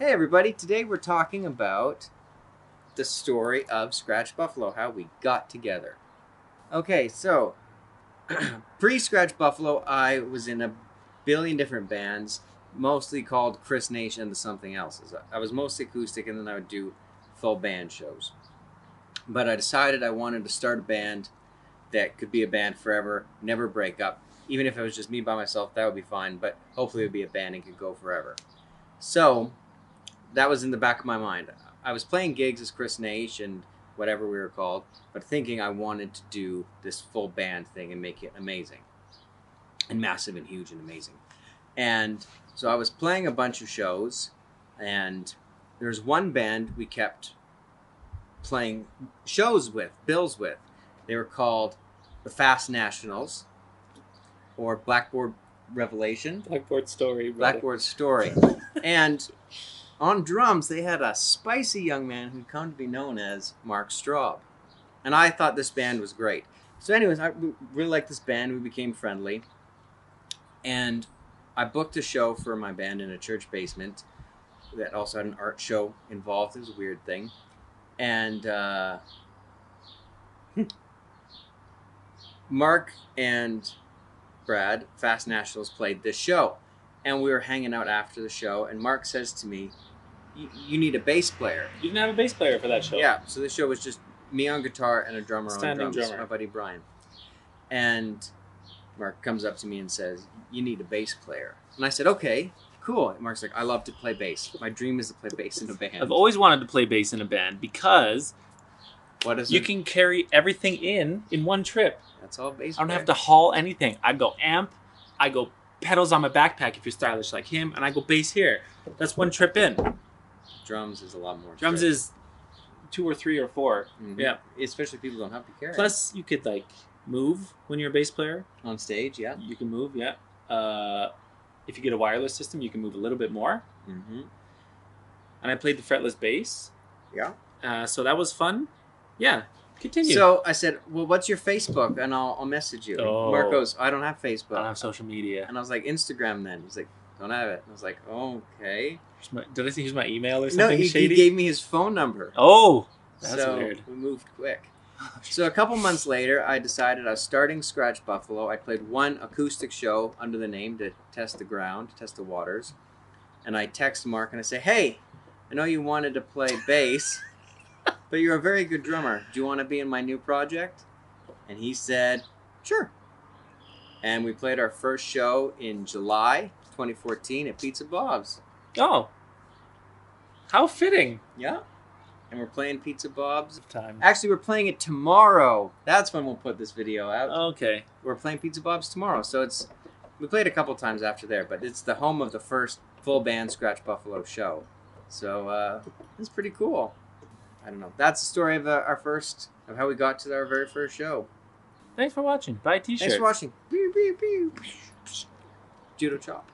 Hey everybody, today we're talking about the story of Scratch Buffalo, how we got together. Okay, so pre-Scratch Buffalo, I was in a billion different bands, mostly called Chris Nation and the Something Else's. I was mostly acoustic and then I would do full band shows. But I decided I wanted to start a band that could be a band forever, never break up. Even if it was just me by myself, that would be fine, but hopefully it would be a band and could go forever. So that was in the back of my mind. I was playing gigs as Chris Nash and whatever we were called, but thinking I wanted to do this full band thing and make it amazing and massive and huge and amazing. And so I was playing a bunch of shows, and there's one band we kept playing shows with, bills with. They were called the Fast Nationals or Blackboard Revelation. Blackboard Story. Blackboard Story. And on drums, they had a spicy young man who'd come to be known as Mark Straub. And I thought this band was great. So anyways, I really liked this band. We became friendly. And I booked a show for my band in a church basement that also had an art show involved. It was a weird thing. And Mark and Brad, Fast Nationals, played this show. And we were hanging out after the show, and Mark says to me, you need a bass player. You didn't have a bass player for that show. Yeah, so this show was just me on guitar and a drummer Standing on drums, drummer. my buddy Brian. And Mark comes up to me and says, you need a bass player. And I said, okay, cool. And Mark's like, I love to play bass. My dream is to play bass in a band. I've always wanted to play bass in a band because What is you it? can carry everything in one trip. That's all bass I don't player. have to haul anything. I go amp, I go pedals on my backpack if you're stylish like him, and I go bass here. That's one trip in. Drums is a lot more. Drums strict. is 2 or 3 or 4. Mhm. Yeah. Especially people don't have to carry. Plus, you could like move when you're a bass player. on stage, yeah. You can move, yeah. If you get a wireless system, you can move a little bit more. Mm-hmm. And I played the fretless bass. Yeah. So that was fun. Yeah. Continue. So I said, well, what's your Facebook? And I'll message you. Oh. Mark goes, I don't have Facebook. I don't have social media. And I was like, Instagram then. He's like, don't have it. And I was like, okay. Did I say use my email or No, something he shady? gave me his phone number. Oh, that's so weird. we moved quick. So a couple months later, I decided I was starting Scratch Buffalo. I played one acoustic show under the name to test the ground, test the waters. And I text Mark and I say, hey, I know you wanted to play bass, but you're a very good drummer. Do you want to be in my new project? And he said, sure. And we played our first show in July 2014 at Pizza Bob's. Oh, how fitting. Yeah. And we're playing Pizza Bob's. Time. Actually, we're playing it tomorrow. That's when we'll put this video out. Okay. We're playing Pizza Bob's tomorrow. So we played a couple times after there, but it's the home of the first full band Scratch Buffalo show. So it's pretty cool. I don't know. That's the story of how we got to our very first show. Thanks for watching. Buy a t-shirt. Thanks for watching. Judo chop.